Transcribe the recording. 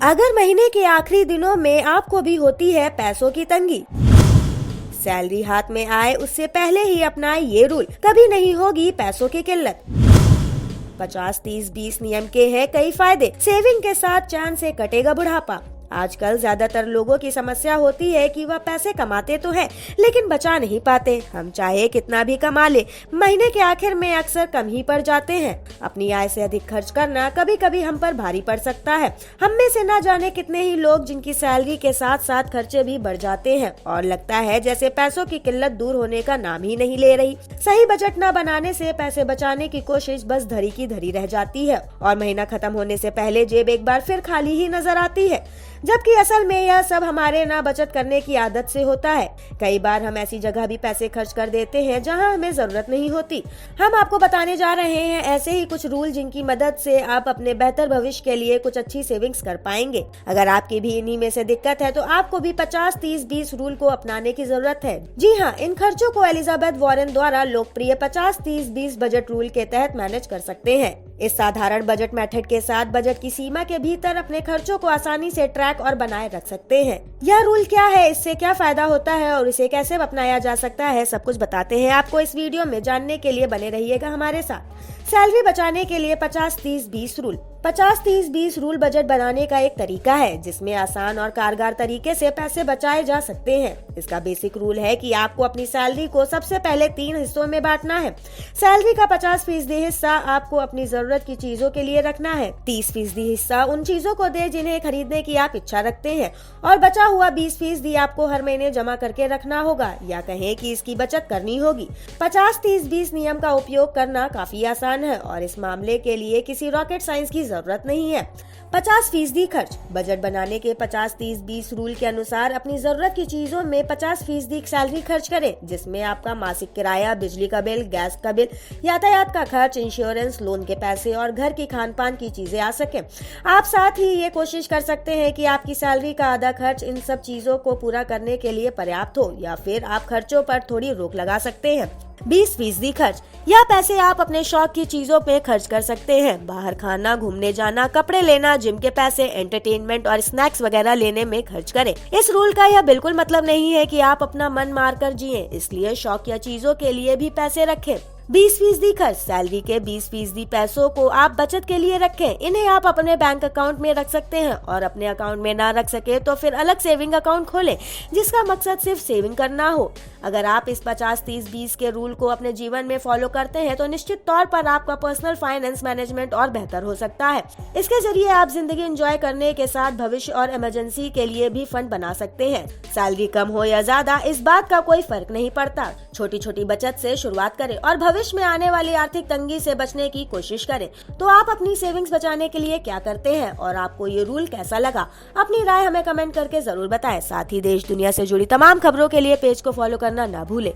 अगर महीने के आखिरी दिनों में आपको भी होती है पैसों की तंगी, सैलरी हाथ में आए उससे पहले ही अपनाए ये रूल, कभी नहीं होगी पैसों की किल्लत। 50-30-20 नियम के हैं कई फायदे, सेविंग के साथ चैन से कटेगा बुढ़ापा। आजकल ज्यादातर लोगों की समस्या होती है कि वह पैसे कमाते तो हैं, लेकिन बचा नहीं पाते। हम चाहे कितना भी कमा ले, महीने के आखिर में अक्सर कम ही पड़ जाते हैं। अपनी आय से अधिक खर्च करना कभी कभी हम पर भारी पड़ सकता है। हम में से ना जाने कितने ही लोग जिनकी सैलरी के साथ साथ खर्चे भी बढ़ जाते हैं और लगता है जैसे पैसों की किल्लत दूर होने का नाम ही नहीं ले रही। सही बजट न बनाने से पैसे बचाने की कोशिश बस धरी की धरी रह जाती है और महीना खत्म होने से पहले जेब एक बार फिर खाली ही नजर आती है, जबकि असल में यह सब हमारे ना बचत करने की आदत से होता है। कई बार हम ऐसी जगह भी पैसे खर्च कर देते हैं जहां हमें जरूरत नहीं होती। हम आपको बताने जा रहे हैं ऐसे ही कुछ रूल जिनकी मदद से आप अपने बेहतर भविष्य के लिए कुछ अच्छी सेविंग्स कर पाएंगे। अगर आपकी भी इन्हीं में से दिक्कत है तो आपको भी 50-30-20 रूल को अपनाने की जरूरत है। जी हाँ, इन खर्चों को एलिजाबेथ वॉरेन द्वारा लोकप्रिय 50-30-20 बजट रूल के तहत मैनेज कर सकते हैं। इस साधारण बजट मेथड के साथ बजट की सीमा के भीतर अपने खर्चों को आसानी से ट्रैक और बनाए रख सकते हैं। यह रूल क्या है, इससे क्या फायदा होता है और इसे कैसे अपनाया जा सकता है, सब कुछ बताते हैं आपको इस वीडियो में। जानने के लिए बने रहिएगा हमारे साथ। सैलरी बचाने के लिए 50-30-20 रूल। 50-30-20 रूल बजट बनाने का एक तरीका है जिसमें आसान और कारगर तरीके से पैसे बचाए जा सकते हैं। इसका बेसिक रूल है कि आपको अपनी सैलरी को सबसे पहले 3 हिस्सों में बांटना है। सैलरी का 50% हिस्सा आपको अपनी जरूरत की चीजों के लिए रखना है। 30% हिस्सा उन चीजों को दे जिन्हें खरीदने की आप इच्छा रखते हैं और बचा हुआ 20% आपको हर महीने जमा करके रखना होगा या कहें कि इसकी बचत करनी होगी। 50-30-20 नियम का उपयोग करना काफी आसान है और इस मामले के लिए किसी रॉकेट साइंस की जरूरत नहीं है। 50% खर्च। बजट बनाने के 50-30-20 रूल के अनुसार अपनी जरूरत की चीजों में 50% सैलरी खर्च करें, जिसमें आपका मासिक किराया, बिजली का बिल, गैस का बिल, यातायात का खर्च, इंश्योरेंस, लोन के पैसे और घर की खान पान की चीजें आ सके। आप साथ ही ये कोशिश कर सकते हैं कि आपकी सैलरी का आधा खर्च इन सब चीजों को पूरा करने के लिए पर्याप्त हो, या फिर आप खर्चों पर थोड़ी रोक लगा सकते हैं। 20% खर्च। यह पैसे आप अपने शौक की चीजों पे खर्च कर सकते हैं। बाहर खाना, घूमने जाना, कपड़े लेना, जिम के पैसे, एंटरटेनमेंट और स्नैक्स वगैरह लेने में खर्च करें। इस रूल का यह बिल्कुल मतलब नहीं है कि आप अपना मन मार कर जिए, इसलिए शौक या चीजों के लिए भी पैसे रखें। 20% खर्च। सैलरी के 20% पैसों को आप बचत के लिए रखें। इन्हें आप अपने बैंक अकाउंट में रख सकते हैं और अपने अकाउंट में ना रख सके तो फिर अलग सेविंग अकाउंट खोलें जिसका मकसद सिर्फ सेविंग करना हो। अगर आप इस 50-30-20 के रूल को अपने जीवन में फॉलो करते हैं तो निश्चित तौर पर आपका पर्सनल फाइनेंस मैनेजमेंट और बेहतर हो सकता है। इसके जरिए आप जिंदगी एंजॉय करने के साथ भविष्य और इमरजेंसी के लिए भी फंड बना सकते हैं। सैलरी कम हो या ज्यादा, इस बात का कोई फर्क नहीं पड़ता। छोटी छोटी बचत से शुरुआत करें और भविष्य में आने वाली आर्थिक तंगी से बचने की कोशिश करें। तो आप अपनी सेविंग्स बचाने के लिए क्या करते हैं और आपको ये रूल कैसा लगा, अपनी राय हमें कमेंट करके जरूर बताएं। साथ ही देश दुनिया से जुड़ी तमाम खबरों के लिए पेज को फॉलो करना ना भूलें।